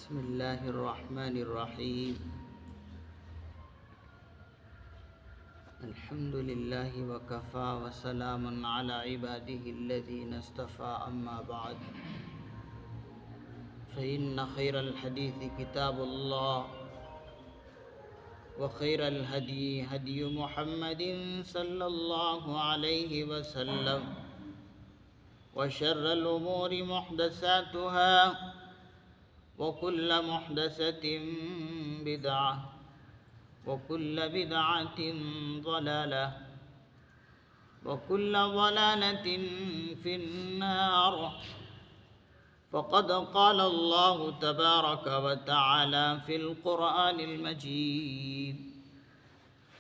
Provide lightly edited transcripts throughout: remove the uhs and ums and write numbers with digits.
بسم اللہ الرحمن الرحیم الحمد للہ وکفی وسلام علی عباده الذین اصطفى اما بعد فإن خیر الحدیث کتاب اللہ وخیر الہدی ہدی محمد صلی اللہ علیہ وسلم وشر الامور محدثاتها وكل محدثة بدعة وكل بدعة ضلالة وكل ضلالة في النار فقد قال الله تبارك وتعالى في القرآن المجيد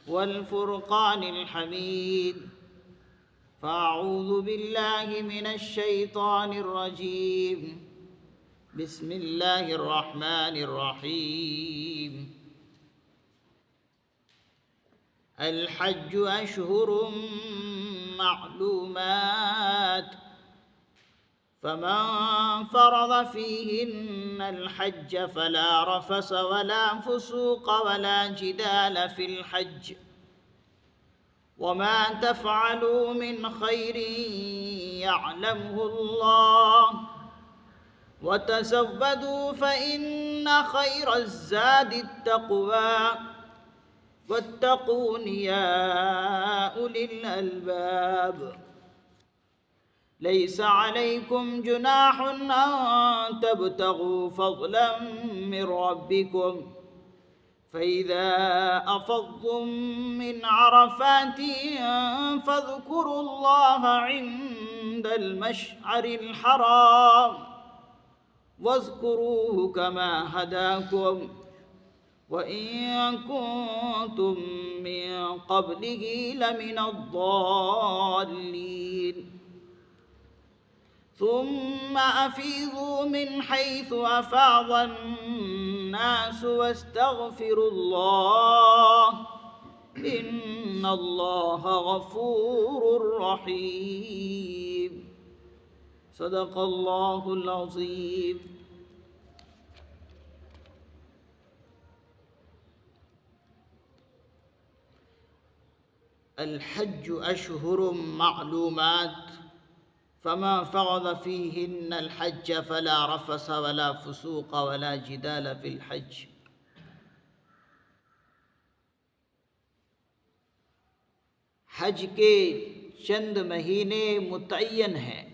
والفرقان الحميد فأعوذ بالله من الشيطان الرجيم بسم اللہ الرحمن الرحیم الحج اشہر معلومات فمن فرض فيهن الحج فلا رفث ولا فسوق ولا جدال في الحج وما تفعلوا من خير يعلمه الله وتزودوا فإن خير الزاد التقوى واتقون يا أولي الألباب ليس عليكم جناح أن تبتغوا فضلا من ربكم فإذا أفضتم من عرفات فاذكروا الله عند المشعر الحرام واذكروه كما هداكم وإن كنتم من قبله لمن الضالين ثم أفيضوا من حيث أفاض الناس واستغفروا الله إن الله غفور رحيم صدق اللہ العظیم الحج اشہر معلومات فمن فرض فيهن الحج فلا رفث ولا فسوق ولا جدال في الحج حج کے چند مہینے متعین ہیں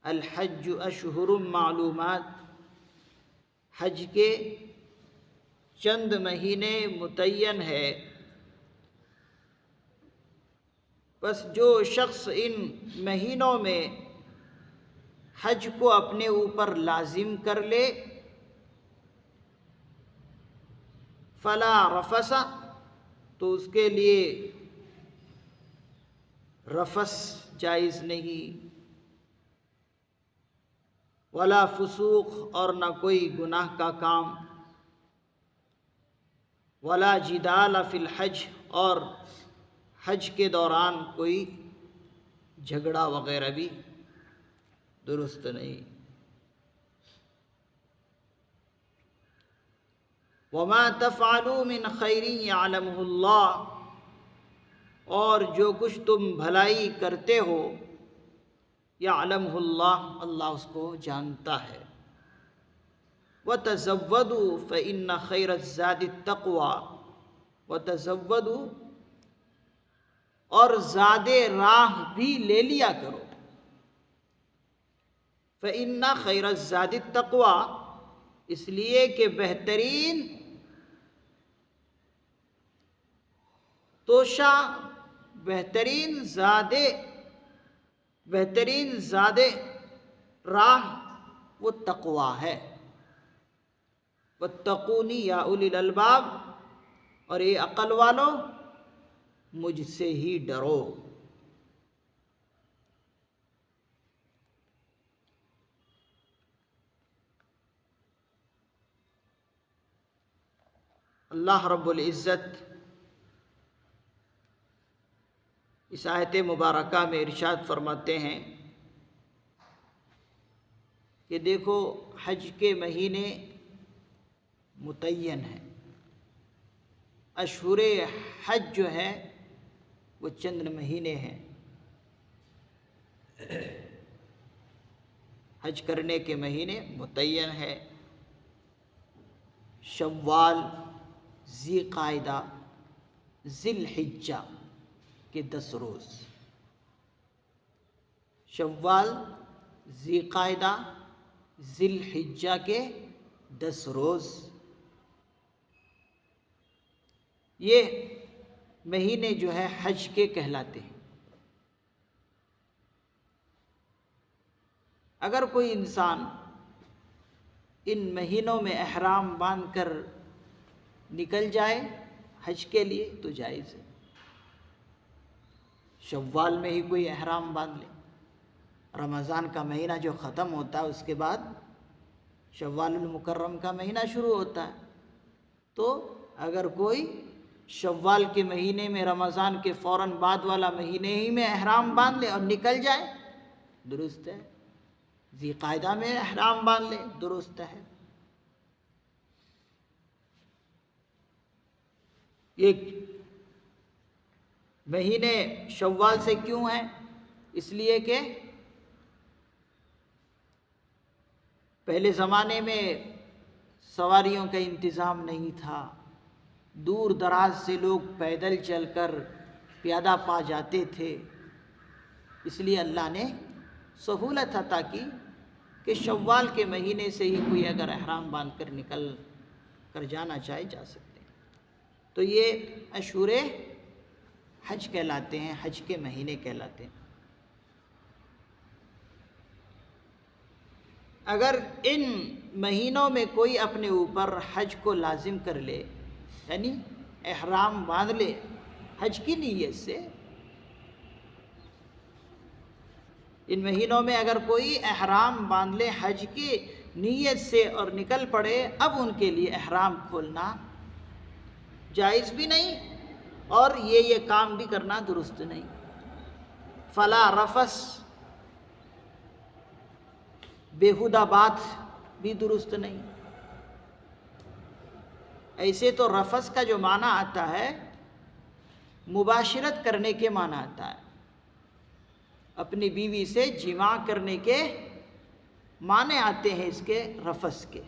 الحج اشہر معلومات حج کے چند مہینے متعین ہے بس جو شخص ان مہینوں میں حج کو اپنے اوپر لازم کر لے فلا رفث تو اس کے لیے رفث جائز نہیں ولا فسوق اور نہ کوئی گناہ کا کام ولا جدال فی الحج اور حج کے دوران کوئی جھگڑا وغیرہ بھی درست نہیں وما تفعلوا من خیر یعلمہ اللہ اور جو کچھ تم بھلائی کرتے ہو یعلمہ اللہ اللہ اس کو جانتا ہے وتزودوا فإن خیر الزاد التقوى وتزودوا اور زاد راہ بھی لے لیا کرو فإن خیر الزاد التقوى اس لیے کہ بہترین توشہ بہترین زاد راہ وہ تقوی ہے واتقونی یا اولی الالباب اور اے عقل والو مجھ سے ہی ڈرو اللہ رب العزت اس آیت مبارکہ میں ارشاد فرماتے ہیں کہ دیکھو حج کے مہینے متعین ہیں، اشہر حج جو ہے وہ چند مہینے ہیں، حج کرنے کے مہینے متعین ہے، شوال، ذی قعدہ، ذی الحجہ کے 10 روز، شوال، ذی قعدہ، ذی الحجہ کے 10 روز، یہ مہینے جو ہے حج کے کہلاتے ہیں۔ اگر کوئی انسان ان مہینوں میں احرام باندھ کر نکل جائے حج کے لیے تو جائز ہے، شوال میں ہی کوئی احرام باندھ لے، رمضان کا مہینہ جو ختم ہوتا ہے اس کے بعد شوال المکرم کا مہینہ شروع ہوتا ہے، تو اگر کوئی شوال کے مہینے میں رمضان کے فوراً بعد والا مہینے ہی میں احرام باندھ لے اور نکل جائے درست ہے، ذی قعدہ میں احرام باندھ لے درست ہے۔ یہ مہینے شوال سے کیوں ہیں؟ اس لیے کہ پہلے زمانے میں سواریوں کا انتظام نہیں تھا، دور دراز سے لوگ پیدل چل کر پیادہ پا جاتے تھے، اس لیے اللہ نے سہولت عطا کی کہ شوال کے مہینے سے ہی کوئی اگر احرام باندھ کر نکل کر جانا چاہے جا سکتے ہیں، تو یہ اشہر حج کہلاتے ہیں، حج کے مہینے کہلاتے ہیں۔ اگر ان مہینوں میں کوئی اپنے اوپر حج کو لازم کر لے، یعنی احرام باندھ لے حج کی نیت سے، ان مہینوں میں اگر کوئی احرام باندھ لے حج کی نیت سے اور نکل پڑے، اب ان کے لیے احرام کھولنا جائز بھی نہیں اور یہ کام بھی کرنا درست نہیں۔ فلا رفث، بیہودہ بات بھی درست نہیں۔ ایسے تو رفث کا جو معنی آتا ہے مباشرت کرنے کے معنی آتا ہے، اپنی بیوی سے جماع کرنے کے معنی آتے ہیں اس کے رفث کے،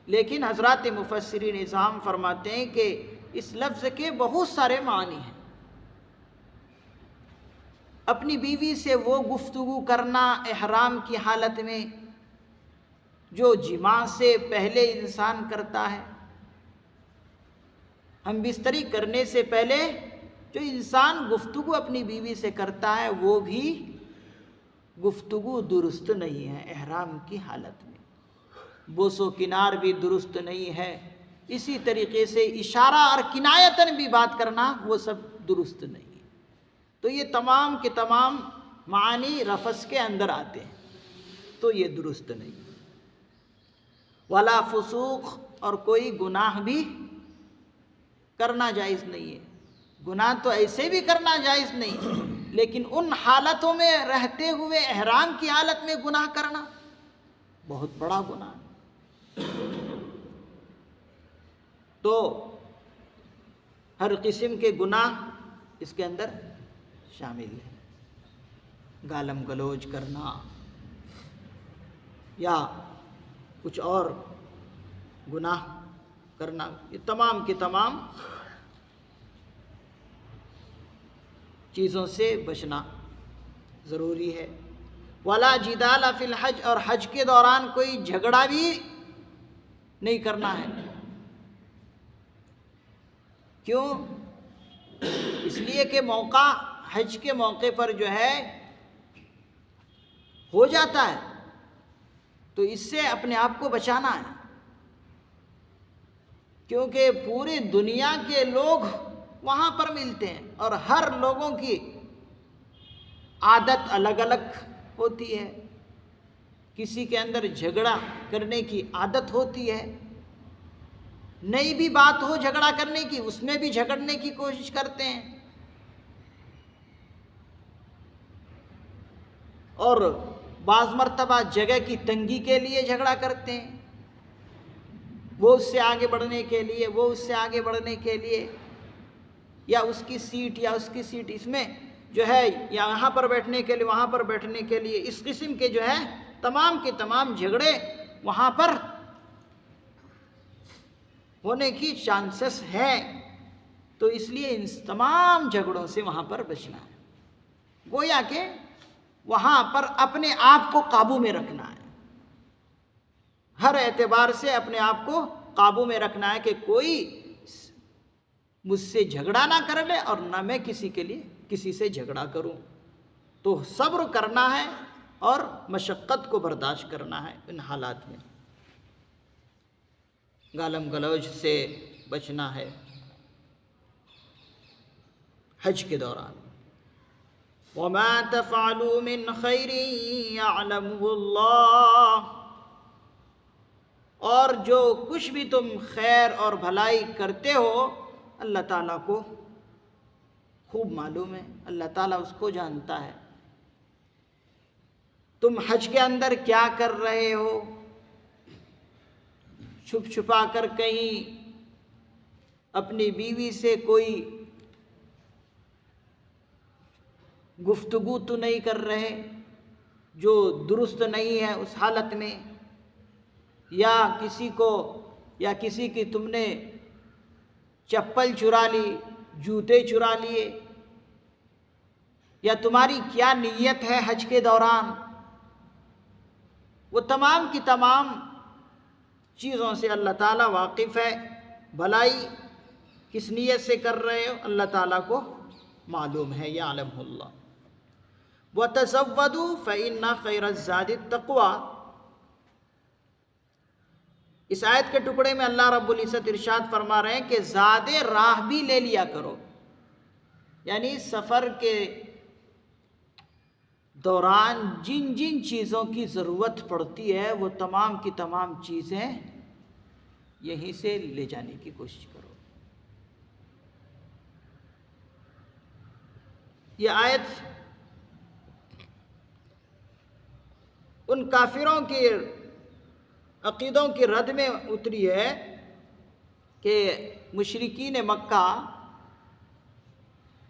لیکن حضرات مفسرین اذہان فرماتے ہیں کہ اس لفظ کے بہت سارے معنی ہیں۔ اپنی بیوی سے وہ گفتگو کرنا احرام کی حالت میں جو جماع سے پہلے انسان کرتا ہے، ہم بستری کرنے سے پہلے جو انسان گفتگو اپنی بیوی سے کرتا ہے وہ بھی گفتگو درست نہیں ہے احرام کی حالت میں، بوس و کنار بھی درست نہیں ہے، اسی طریقے سے اشارہ اور کنایتاً بھی بات کرنا وہ سب درست نہیں ہے۔ تو یہ تمام کے تمام معنی رفث کے اندر آتے ہیں، تو یہ درست نہیں۔ ولا فسوق، اور کوئی گناہ بھی کرنا جائز نہیں ہے، گناہ تو ایسے بھی کرنا جائز نہیں، لیکن ان حالتوں میں رہتے ہوئے احرام کی حالت میں گناہ کرنا بہت بڑا گناہ ہے۔ تو ہر قسم کے گناہ اس کے اندر شامل ہے، گالم گلوچ کرنا یا کچھ اور گناہ کرنا، یہ تمام کے تمام چیزوں سے بچنا ضروری ہے۔ ولا جدال فی الحج، اور حج کے دوران کوئی جھگڑا بھی نہیں کرنا ہے۔ کیوں؟ اس لیے کہ موقع حج کے موقع پر جو ہے ہو جاتا ہے، تو اس سے اپنے آپ کو بچانا ہے، کیونکہ پوری دنیا کے لوگ وہاں پر ملتے ہیں اور ہر لوگوں کی عادت الگ الگ ہوتی ہے، کسی کے اندر جھگڑا کرنے کی عادت ہوتی ہے، نئی بھی بات ہو جھگڑا کرنے کی اس میں بھی جھگڑنے کی کوشش کرتے ہیں، اور بعض مرتبہ جگہ کی تنگی کے لیے جھگڑا کرتے ہیں، وہ اس سے آگے بڑھنے کے لیے، وہ اس سے آگے بڑھنے کے لیے، یا اس کی سیٹ یا اس کی سیٹ، اس میں جو ہے یہاں پر بیٹھنے کے لیے وہاں پر بیٹھنے کے لیے، اس قسم کے جو ہے تمام کے تمام جھگڑے وہاں پر ہونے کی چانسز ہیں۔ تو اس لیے ان تمام جھگڑوں سے وہاں پر بچنا ہے، گویا کہ وہاں پر اپنے آپ کو قابو میں رکھنا ہے، ہر اعتبار سے اپنے آپ کو قابو میں رکھنا ہے کہ کوئی مجھ سے جھگڑا نہ کر لے اور نہ میں کسی سے جھگڑا کروں۔ تو صبر کرنا ہے اور مشقت کو برداشت کرنا ہے ان حالات میں، گالم گلوچ سے بچنا ہے حج کے دوران۔ وَمَا تَفْعَلُوا مِنْ خَيْرٍ يَعْلَمُهُ اللَّهُ، اور جو کچھ بھی تم خیر اور بھلائی کرتے ہو اللہ تعالیٰ کو خوب معلوم ہے، اللہ تعالیٰ اس کو جانتا ہے۔ تم حج کے اندر کیا کر رہے ہو، چھپ چھپا کر کہیں اپنی بیوی سے کوئی گفتگو تو نہیں کر رہے جو درست نہیں ہے اس حالت میں، یا کسی کی تم نے چپل چرا لی، جوتے چرا لیے، یا تمہاری کیا نیت ہے حج کے دوران، وہ تمام کی تمام چیزوں سے اللہ تعالیٰ واقف ہے۔ بھلائی کس نیت سے کر رہے ہو اللہ تعالیٰ کو معلوم ہے، یعلمہ اللہ۔ وَتَزَوَّدُوا فَإِنَّ خَيْرَ الزَّادِ التَّقْوَىٰ، اس آیت کے ٹکڑے میں اللہ رب العزت ارشاد فرما رہے ہیں کہ زاد راہ بھی لے لیا کرو، یعنی سفر کے دوران جن جن چیزوں کی ضرورت پڑتی ہے وہ تمام کی تمام چیزیں یہیں سے لے جانے کی کوشش کرو۔ یہ آیت ان کافروں کے عقیدوں کی رد میں اتری ہے کہ مشرکین مکہ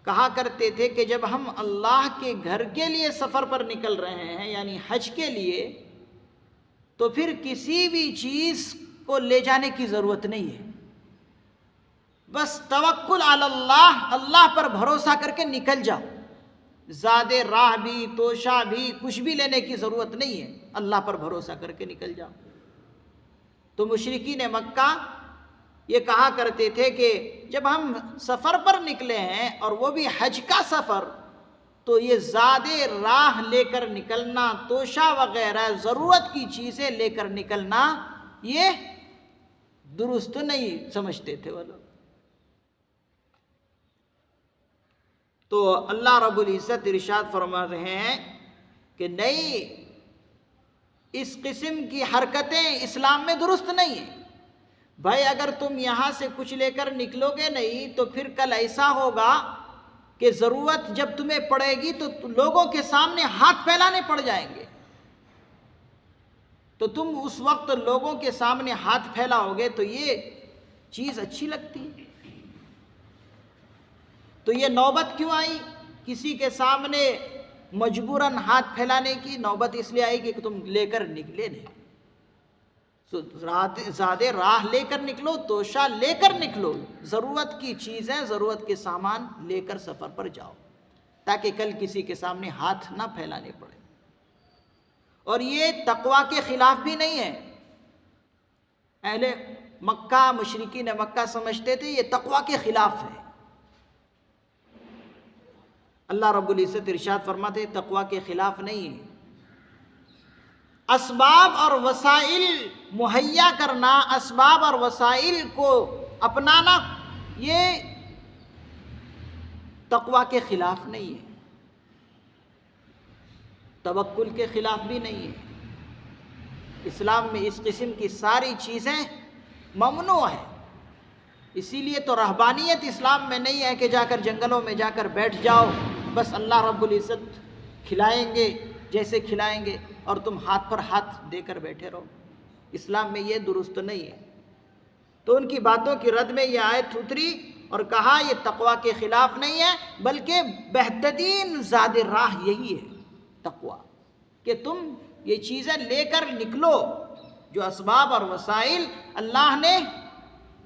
کہا کرتے تھے کہ جب ہم اللہ کے گھر کے لیے سفر پر نکل رہے ہیں یعنی حج کے لیے، تو پھر کسی بھی چیز کو لے جانے کی ضرورت نہیں ہے، بس توکل علی اللہ، اللہ پر بھروسہ کر کے نکل جاؤ، زاد راہ بھی توشہ بھی کچھ بھی لینے کی ضرورت نہیں ہے، اللہ پر بھروسہ کر کے نکل جاؤ۔ تو مشرکین مکہ یہ کہا کرتے تھے کہ جب ہم سفر پر نکلے ہیں اور وہ بھی حج کا سفر، تو یہ زاد راہ لے کر نکلنا، توشہ وغیرہ ضرورت کی چیزیں لے کر نکلنا، یہ درست نہیں سمجھتے تھے وہ لوگ۔ تو اللہ رب العزت ارشاد فرما رہے ہیں کہ نہیں، اس قسم کی حرکتیں اسلام میں درست نہیں ہیں۔ بھائی اگر تم یہاں سے کچھ لے کر نکلو گے نہیں تو پھر کل ایسا ہوگا کہ ضرورت جب تمہیں پڑے گی تو لوگوں کے سامنے ہاتھ پھیلانے پڑ جائیں گے، تو تم اس وقت لوگوں کے سامنے ہاتھ پھیلاؤ گے تو یہ چیز اچھی لگتی ہے؟ تو یہ نوبت کیوں آئی کسی کے سامنے مجبوراً ہاتھ پھیلانے کی؟ نوبت اس لیے آئی کہ تم لے کر نکلے نہیں، زاد راہ لے کر نکلو، توشہ لے کر نکلو، ضرورت کی چیزیں، ضرورت کے سامان لے کر سفر پر جاؤ تاکہ کل کسی کے سامنے ہاتھ نہ پھیلانے پڑے۔ اور یہ تقویٰ کے خلاف بھی نہیں ہے۔ اہل مکہ، مشرکین مکہ سمجھتے تھے یہ تقویٰ کے خلاف ہے۔ اللہ رب العزت ارشاد فرماتے ہیں تقویٰ کے خلاف نہیں ہے۔ اسباب اور وسائل مہیا کرنا، اسباب اور وسائل کو اپنانا، یہ تقویٰ کے خلاف نہیں ہے، توکل کے خلاف بھی نہیں ہے۔ اسلام میں اس قسم کی ساری چیزیں ممنوع ہے۔ اسی لیے تو رہبانیت اسلام میں نہیں ہے کہ جا کر جنگلوں میں جا کر بیٹھ جاؤ، بس اللہ رب العزت کھلائیں گے جیسے کھلائیں گے، اور تم ہاتھ پر ہاتھ دے کر بیٹھے رہو، اسلام میں یہ درست نہیں ہے۔ تو ان کی باتوں کی رد میں یہ آیت اتری اور کہا یہ تقویٰ کے خلاف نہیں ہے، بلکہ بہترین زاد راہ یہی ہے تقویٰ، کہ تم یہ چیزیں لے کر نکلو، جو اسباب اور وسائل اللہ نے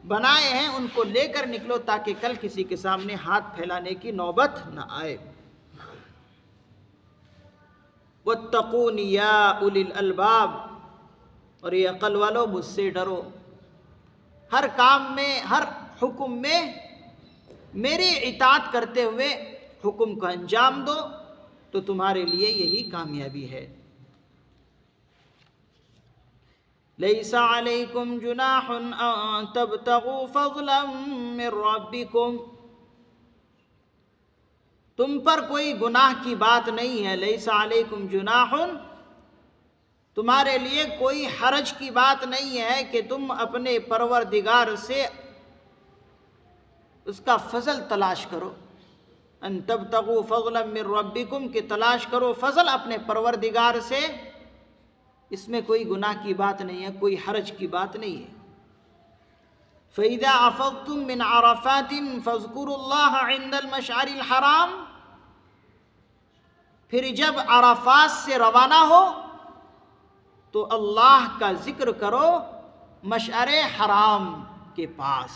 بنائے ہیں ان کو لے کر نکلو، تاکہ کل کسی کے سامنے ہاتھ پھیلانے کی نوبت نہ آئے۔ وَاتَّقُونِ يَا أُولِي الْأَلْبَابِ، اور یہ عقل والو مجھ سے ڈرو، ہر کام میں، ہر حکم میں میری اطاعت کرتے ہوئے حکم کو انجام دو، تو تمہارے لیے یہی کامیابی ہے۔ لَيْسَ عَلَيْكُمْ جُنَاحٌ أَن تَبْتَغُوا فَضْلًا مِّن رَّبِّكُمْ، تم پر کوئی گناہ کی بات نہیں ہے۔ لَيْسَ عَلَيْكُمْ جُنَاحٌ، تمہارے لیے کوئی حرج کی بات نہیں ہے کہ تم اپنے پروردگار سے اس کا فضل تلاش کرو۔ ان تبتغوا فضلا من ربکم، کہ تلاش کرو فضل اپنے پروردگار سے، اس میں کوئی گناہ کی بات نہیں ہے، کوئی حرج کی بات نہیں ہے۔ فَإِذَا أَفَضْتُم مِّنْ عَرَفَاتٍ فَاذْكُرُوا اللَّهَ عِندَ الْمَشْعَرِ الْحَرَامِ، پھر جب عرفات سے روانہ ہو تو اللہ کا ذکر کرو مشعر حرام کے پاس۔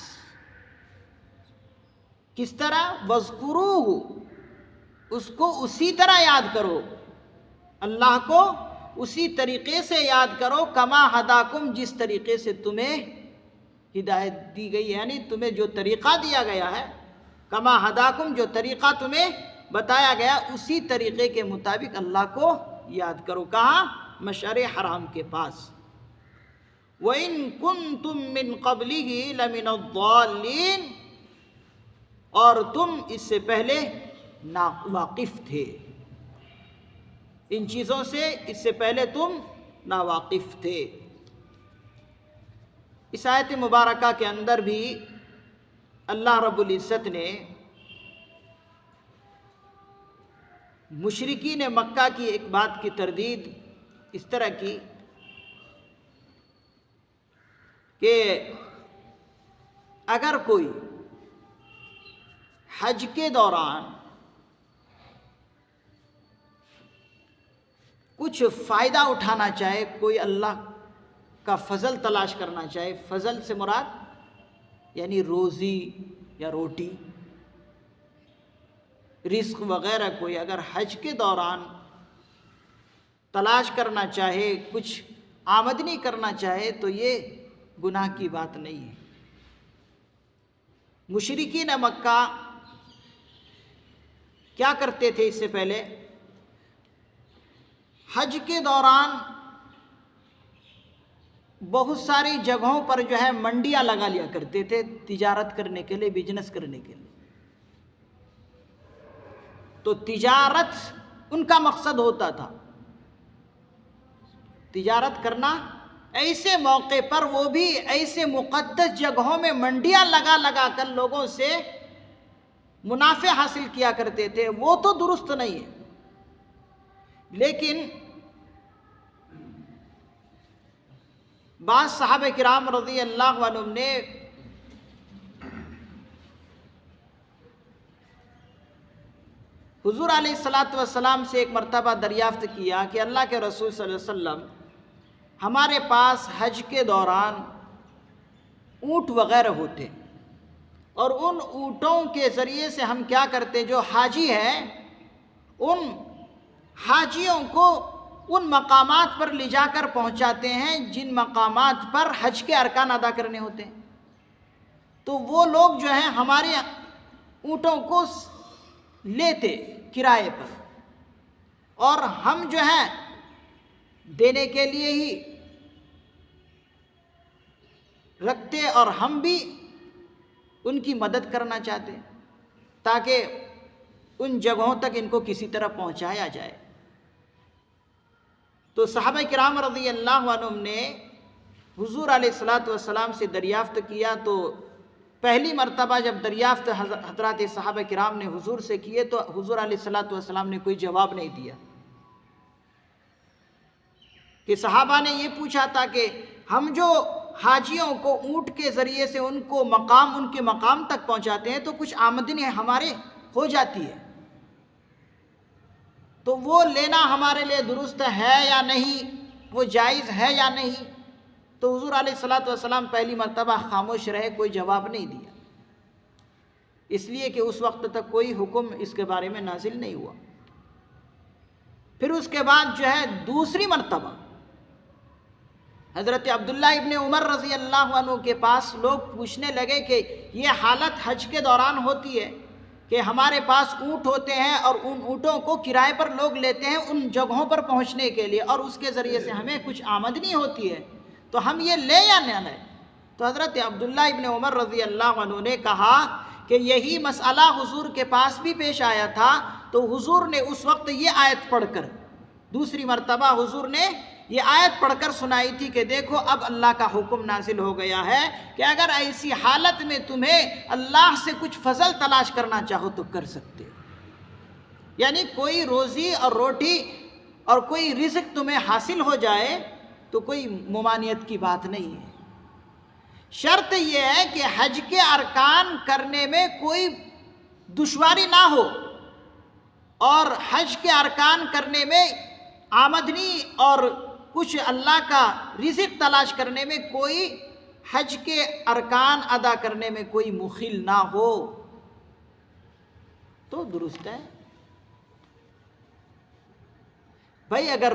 کس طرح؟ وَاذْكُرُوهُ، اس کو اسی طرح یاد کرو، اللہ کو اسی طریقے سے یاد کرو، کما ہداکم، جس طریقے سے تمہیں ہدایت دی گئی، یعنی تمہیں جو طریقہ دیا گیا ہے، کما ہداکم، جو طریقہ تمہیں بتایا گیا اسی طریقے کے مطابق اللہ کو یاد کرو۔ کہاں؟ مشعر حرام کے پاس۔ وَإِن كُنتُم مِّن قَبْلِهِ لَمِنَ الضَّالِّينَ، اور تم اس سے پہلے ناواقف تھے، ان چیزوں سے اس سے پہلے تم ناواقف تھے۔ اس آیت مبارکہ کے اندر بھی اللہ رب العزت نے مشرکین مکہ کی ایک بات کی تردید اس طرح کی کہ اگر کوئی حج کے دوران کچھ فائدہ اٹھانا چاہے، کوئی اللہ کا فضل تلاش کرنا چاہے، فضل سے مراد یعنی روزی یا روٹی، رزق وغیرہ، کوئی اگر حج کے دوران تلاش کرنا چاہے، کچھ آمدنی کرنا چاہے، تو یہ گناہ کی بات نہیں ہے۔ مشرکین مکہ کیا کرتے تھے اس سے پہلے؟ حج کے دوران بہت ساری جگہوں پر جو ہے منڈیاں لگا لیا کرتے تھے تجارت کرنے کے لیے، بزنس کرنے کے لیے۔ تو تجارت ان کا مقصد ہوتا تھا، تجارت کرنا۔ ایسے موقع پر وہ بھی ایسے مقدس جگہوں میں منڈیاں لگا لگا کر لوگوں سے منافع حاصل کیا کرتے تھے، وہ تو درست نہیں ہے۔ لیکن بعض صحابہ کرام رضی اللہ عنہم نے حضور علیہ الصلوۃ سے ایک مرتبہ دریافت کیا کہ اللہ کے رسول صلی اللہ علیہ وسلم، ہمارے پاس حج کے دوران اونٹ وغیرہ ہوتے، اور ان اونٹوں کے ذریعے سے ہم کیا کرتے، جو حاجی ہیں ان حاجیوں کو ان مقامات پر لے جا کر پہنچاتے ہیں جن مقامات پر حج کے ارکان ادا کرنے ہوتے ہیں۔ تو وہ لوگ جو ہیں ہمارے اونٹوں کو لیتے کرائے پر، اور ہم جو ہیں دینے کے لیے ہی رکھتے، اور ہم بھی ان کی مدد کرنا چاہتے تاکہ ان جگہوں تک ان کو کسی طرح پہنچایا جائے۔ تو صحابہ کرام رضی اللہ عنہم نے حضور علیہ الصلوۃ سے دریافت کیا، تو پہلی مرتبہ جب دریافت حضرات صحابہ کرام نے حضور سے کیے تو حضور علیہ الصلوۃ نے کوئی جواب نہیں دیا۔ کہ صحابہ نے یہ پوچھا تھا کہ ہم جو حاجیوں کو اونٹ کے ذریعے سے ان کے مقام تک پہنچاتے ہیں تو کچھ آمدنی ہمارے ہو جاتی ہے، تو وہ لینا ہمارے لیے درست ہے یا نہیں، وہ جائز ہے یا نہیں؟ تو حضور علیہ الصلوۃ والسلام پہلی مرتبہ خاموش رہے، کوئی جواب نہیں دیا، اس لیے کہ اس وقت تک کوئی حکم اس کے بارے میں نازل نہیں ہوا۔ پھر اس کے بعد جو ہے دوسری مرتبہ حضرت عبداللہ ابن عمر رضی اللہ عنہ کے پاس لوگ پوچھنے لگے کہ یہ حالت حج کے دوران ہوتی ہے کہ ہمارے پاس اونٹ ہوتے ہیں اور ان اونٹوں کو کرائے پر لوگ لیتے ہیں ان جگہوں پر پہنچنے کے لیے، اور اس کے ذریعے سے ہمیں کچھ آمدنی ہوتی ہے، تو ہم یہ لیں یا نہ لیں؟ تو حضرت عبداللہ ابن عمر رضی اللہ عنہ نے کہا کہ یہی مسئلہ حضور کے پاس بھی پیش آیا تھا، تو حضور نے اس وقت یہ آیت پڑھ کر، دوسری مرتبہ حضور نے یہ آیت پڑھ کر سنائی تھی کہ دیکھو اب اللہ کا حکم نازل ہو گیا ہے کہ اگر ایسی حالت میں تمہیں اللہ سے کچھ فضل تلاش کرنا چاہو تو کر سکتے ہو، یعنی کوئی روزی اور روٹی اور کوئی رزق تمہیں حاصل ہو جائے تو کوئی ممانعت کی بات نہیں ہے۔ شرط یہ ہے کہ حج کے ارکان کرنے میں کوئی دشواری نہ ہو، اور حج کے ارکان کرنے میں آمدنی اور کچھ اللہ کا رزق تلاش کرنے میں کوئی، حج کے ارکان ادا کرنے میں کوئی مخل نہ ہو تو درست ہے۔ بھائی اگر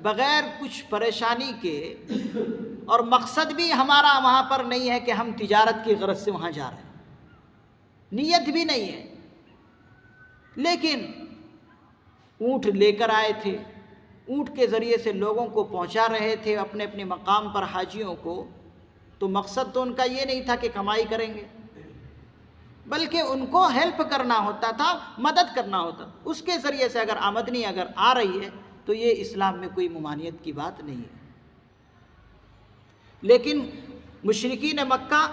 بغیر کچھ پریشانی کے، اور مقصد بھی ہمارا وہاں پر نہیں ہے کہ ہم تجارت کی غرض سے وہاں جا رہے ہیں، نیت بھی نہیں ہے، لیکن اونٹ لے کر آئے تھے، اونٹ کے ذریعے سے لوگوں کو پہنچا رہے تھے اپنے اپنے مقام پر حاجیوں کو، تو مقصد تو ان کا یہ نہیں تھا کہ کمائی کریں گے، بلکہ ان کو ہیلپ کرنا ہوتا تھا، مدد کرنا ہوتا، اس کے ذریعے سے اگر آمدنی اگر آ رہی ہے تو یہ اسلام میں کوئی ممانعت کی بات نہیں ہے۔ لیکن مشرکین مکہ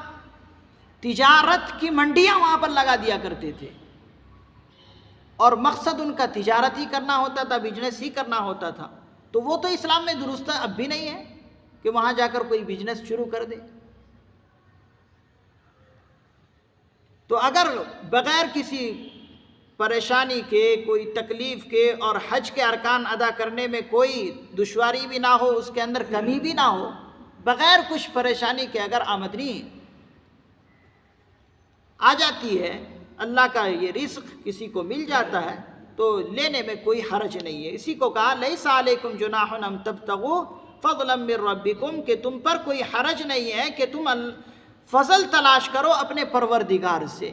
تجارت کی منڈیاں وہاں پر لگا دیا کرتے تھے، اور مقصد ان کا تجارت ہی کرنا ہوتا تھا، بزنس ہی کرنا ہوتا تھا، تو وہ تو اسلام میں درست اب بھی نہیں ہے کہ وہاں جا کر کوئی بزنس شروع کر دے۔ تو اگر بغیر کسی پریشانی کے، کوئی تکلیف کے، اور حج کے ارکان ادا کرنے میں کوئی دشواری بھی نہ ہو، اس کے اندر کمی بھی نہ ہو، بغیر کچھ پریشانی کے اگر آمدنی آ جاتی ہے، اللہ کا یہ رزق کسی کو مل جاتا ہے، تو لینے میں کوئی حرج نہیں ہے۔ اسی کو کہا لیس علیکم جناح ان تبتغوا فضلا من ربکم، کہ تم پر کوئی حرج نہیں ہے کہ تم فضل تلاش کرو اپنے پروردگار سے۔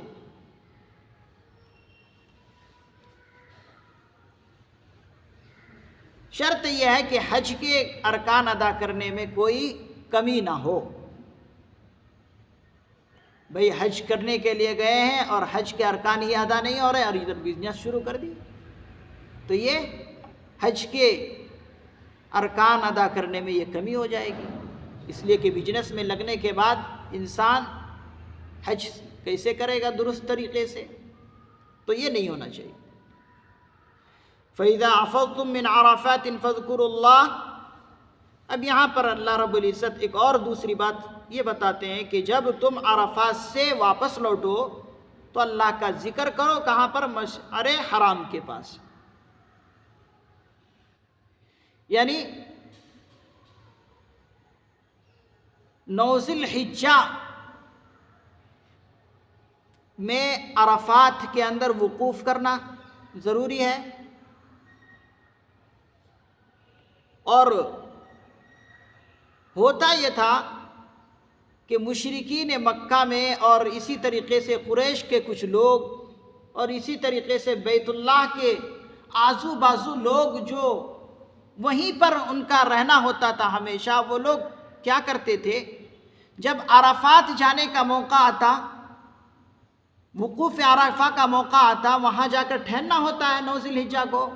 شرط یہ ہے کہ حج کے ارکان ادا کرنے میں کوئی کمی نہ ہو۔ بھئی حج کرنے کے لیے گئے ہیں اور حج کے ارکان ہی ادا نہیں ہو رہے اور ادھر بزنس شروع کر دی، تو یہ حج کے ارکان ادا کرنے میں یہ کمی ہو جائے گی، اس لیے کہ بزنس میں لگنے کے بعد انسان حج کیسے کرے گا درست طریقے سے، تو یہ نہیں ہونا چاہیے۔ فَإِذَا أَفَضْتُم مِّنْ عَرَفَاتٍ فَاذْكُرُوا اللَّهَ، اب یہاں پر اللہ رب العزت ایک اور دوسری بات یہ بتاتے ہیں کہ جب تم عرفات سے واپس لوٹو تو اللہ کا ذکر کرو، کہاں پر؟ مشعر حرام کے پاس، یعنی 9 ذی الحجہ میں عرفات کے اندر وقوف کرنا ضروری ہے، اور ہوتا یہ تھا کہ مشرکین مکہ میں اور اسی طریقے سے قریش کے کچھ لوگ اور اسی طریقے سے بیت اللہ کے آزو بازو لوگ جو وہیں پر ان کا رہنا ہوتا تھا ہمیشہ، وہ لوگ کیا کرتے تھے، جب عرفات جانے کا موقع آتا، وقوف عرفہ کا موقع آتا، وہاں جا کر ٹھہرنا ہوتا ہے، 9 ذی الحجہ کو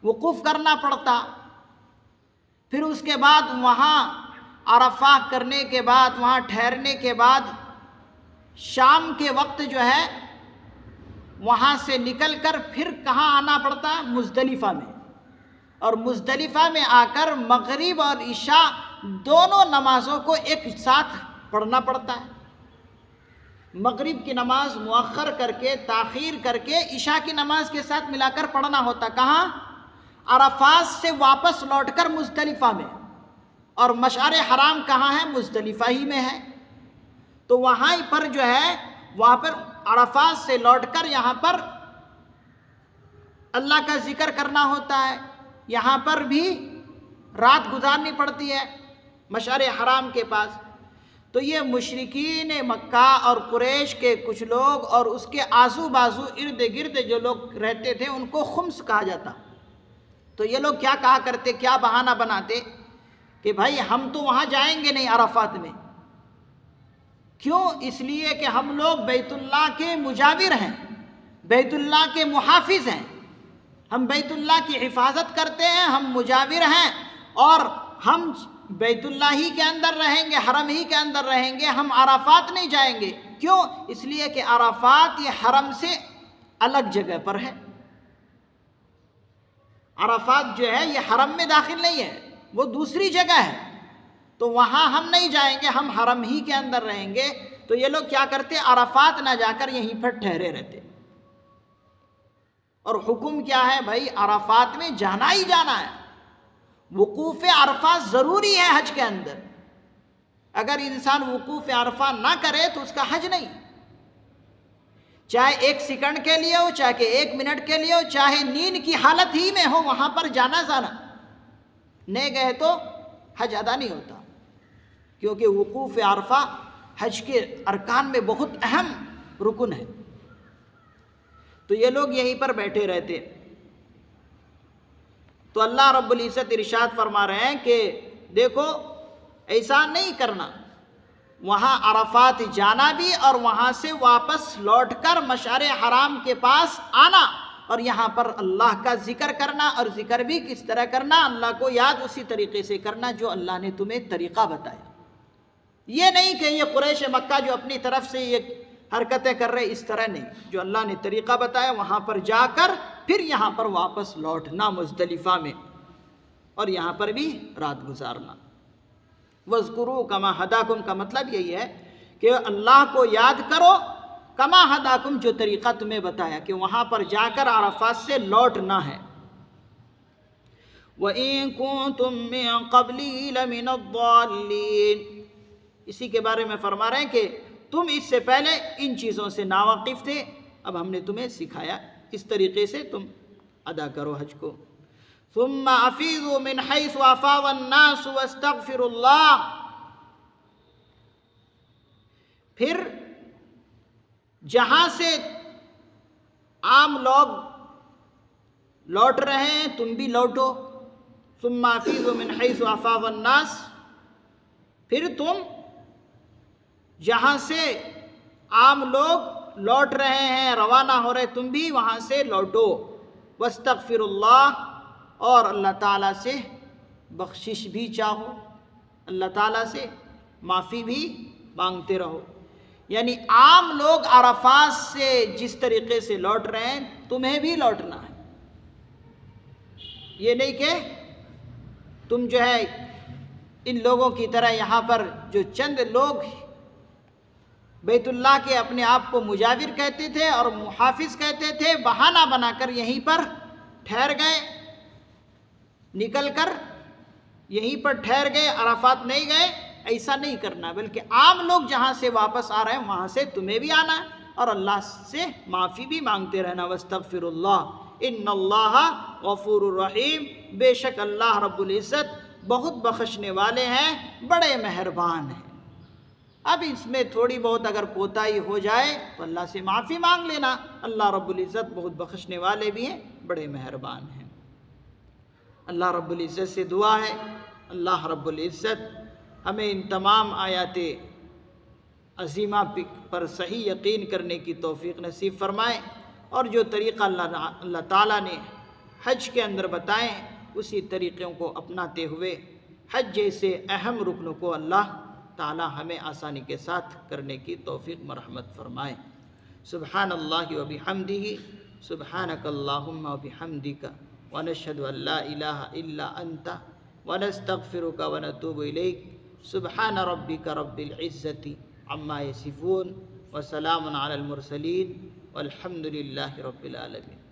وقوف کرنا پڑتا، پھر اس کے بعد وہاں عرفہ کرنے کے بعد، وہاں ٹھہرنے کے بعد شام کے وقت جو ہے وہاں سے نکل کر پھر کہاں آنا پڑتا؟ مزدلفہ میں، اور مزدلفہ میں آ کر مغرب اور عشاء دونوں نمازوں کو ایک ساتھ پڑھنا پڑتا ہے۔ مغرب کی نماز مؤخر کر کے، تاخیر کر کے عشاء کی نماز کے ساتھ ملا کر پڑھنا ہوتا۔ کہاں؟ عرفات سے واپس لوٹ کر مزدلفہ میں، اور مشعر حرام کہاں ہے؟ مزدلفہ ہی میں ہے۔ تو وہاں پر جو ہے، وہاں پر عرفات سے لوٹ کر یہاں پر اللہ کا ذکر کرنا ہوتا ہے، یہاں پر بھی رات گزارنی پڑتی ہے مشعر حرام کے پاس۔ تو یہ مشرکین مکہ اور قریش کے کچھ لوگ اور اس کے آزو بازو ارد گرد جو لوگ رہتے تھے ان کو خمس کہا جاتا۔ تو یہ لوگ کیا کہا کرتے، کیا بہانہ بناتے کہ بھائی ہم تو وہاں جائیں گے نہیں عرفات میں۔ کیوں؟ اس لیے کہ ہم لوگ بیت اللہ کے مجاور ہیں، بیت اللہ کے محافظ ہیں، ہم بیت اللہ کی حفاظت کرتے ہیں، ہم مجاور ہیں، اور ہم بیت اللہ ہی کے اندر رہیں گے، حرم ہی کے اندر رہیں گے، ہم عرفات نہیں جائیں گے۔ کیوں؟ اس لیے کہ عرفات یہ حرم سے الگ جگہ پر ہے، عرفات جو ہے یہ حرم میں داخل نہیں ہے، وہ دوسری جگہ ہے، تو وہاں ہم نہیں جائیں گے، ہم حرم ہی کے اندر رہیں گے۔ تو یہ لوگ کیا کرتے؟ عرفات نہ جا کر یہیں پر ٹھہرے رہتے۔ اور حکم کیا ہے بھائی؟ عرفات میں جانا ہی جانا ہے، وقوف عرفات ضروری ہے حج کے اندر۔ اگر انسان وقوف عرفہ نہ کرے تو اس کا حج نہیں، چاہے 1 سیکنڈ کے لیے ہو، چاہے کہ 1 منٹ کے لیے ہو، چاہے نیند کی حالت ہی میں ہو، وہاں پر جانا نہیں گئے تو حج ادا نہیں ہوتا، کیونکہ وقوف عرفہ حج کے ارکان میں بہت اہم رکن ہے۔ تو یہ لوگ یہیں پر بیٹھے رہتے۔ تو اللہ رب العزت ارشاد فرما رہے ہیں کہ دیکھو ایسا نہیں کرنا، وہاں عرفات جانا بھی اور وہاں سے واپس لوٹ کر مشعر حرام کے پاس آنا، اور یہاں پر اللہ کا ذکر کرنا، اور ذکر بھی کس طرح کرنا؟ اللہ کو یاد اسی طریقے سے کرنا جو اللہ نے تمہیں طریقہ بتایا۔ یہ نہیں کہ یہ قریش مکہ جو اپنی طرف سے یہ حرکتیں کر رہے، اس طرح نہیں، جو اللہ نے طریقہ بتایا وہاں پر جا کر پھر یہاں پر واپس لوٹنا مزدلفہ میں، اور یہاں پر بھی رات گزارنا۔ وَاذْكُرُوا كَمَا هَدَاكُمْ کا مطلب یہی ہے کہ اللہ کو یاد کرو، کما ہداکم جو طریقہ تمہیں بتایا کہ وہاں پر جا کر عرفات سے لوٹنا ہے۔ وَإِن كُنتُم مِّن قَبْلِهِ لَمِنَ الضَّالِّينَ، اسی کے بارے میں فرما رہے ہیں کہ تم اس سے پہلے ان چیزوں سے ناواقف تھے، اب ہم نے تمہیں سکھایا، اس طریقے سے تم ادا کرو حج کو۔ ثُمَّ أَفِيضُوا مِنْ حَيْثُ أَفَاضَ النَّاسُ وَاسْتَغْفِرُوا اللَّهَ، پھر جہاں سے عام لوگ لوٹ رہے ہیں تم بھی لوٹو۔ ثُمَّ أَفِيضُوا مِنْ حَيْثُ أَفَاضَ النَّاسُ، پھر تم جہاں سے عام لوگ لوٹ رہے ہیں، روانہ ہو رہے، تم بھی وہاں سے لوٹو۔ وَاسْتَغْفِرُوا اللَّهَ، اور اللہ تعالیٰ سے بخشش بھی چاہو، اللہ تعالیٰ سے معافی بھی مانگتے رہو۔ یعنی عام لوگ عرفات سے جس طریقے سے لوٹ رہے ہیں تمہیں بھی لوٹنا ہے، یہ نہیں کہ تم جو ہے ان لوگوں کی طرح یہاں پر جو چند لوگ بیت اللہ کے اپنے آپ کو مجاور کہتے تھے اور محافظ کہتے تھے، بہانہ بنا کر یہیں پر ٹھہر گئے، نکل کر یہیں پر ٹھہر گئے، عرفات نہیں گئے، ایسا نہیں کرنا، بلکہ عام لوگ جہاں سے واپس آ رہے ہیں وہاں سے تمہیں بھی آنا ہے اور اللہ سے معافی بھی مانگتے رہنا۔ وَاسْتَغْفِرُوا اللَّهَ إِنَّ اللَّهَ غَفُورٌ رَحِيمٌ، بے شک اللہ رب العزت بہت بخشنے والے ہیں، بڑے مہربان ہیں۔ اب اس میں تھوڑی بہت اگر کوتاہی ہو جائے تو اللہ سے معافی مانگ لینا، اللہ رب العزت بہت بخشنے والے بھی ہیں، بڑے مہربان ہیں۔ اللہ رب العزت سے دعا ہے اللہ رب العزت ہمیں ان تمام آیات عظیمہ پر صحیح یقین کرنے کی توفیق نصیب فرمائے، اور جو طریقہ اللہ تعالیٰ نے حج کے اندر بتائیں اسی طریقوں کو اپناتے ہوئے حج جیسے اہم رکنوں کو اللہ تعالیٰ ہمیں آسانی کے ساتھ کرنے کی توفیق مرحمت فرمائے۔ سبحان اللہ و بحمدہ، سبحانک اللہم و بحمدک، ونشهد أن لا إله إلا أنت ونستغفرك ونتوب إليك سبحان ربك رب العزة عما يصفون وسلام على المرسلين والحمد لله رب العالمين.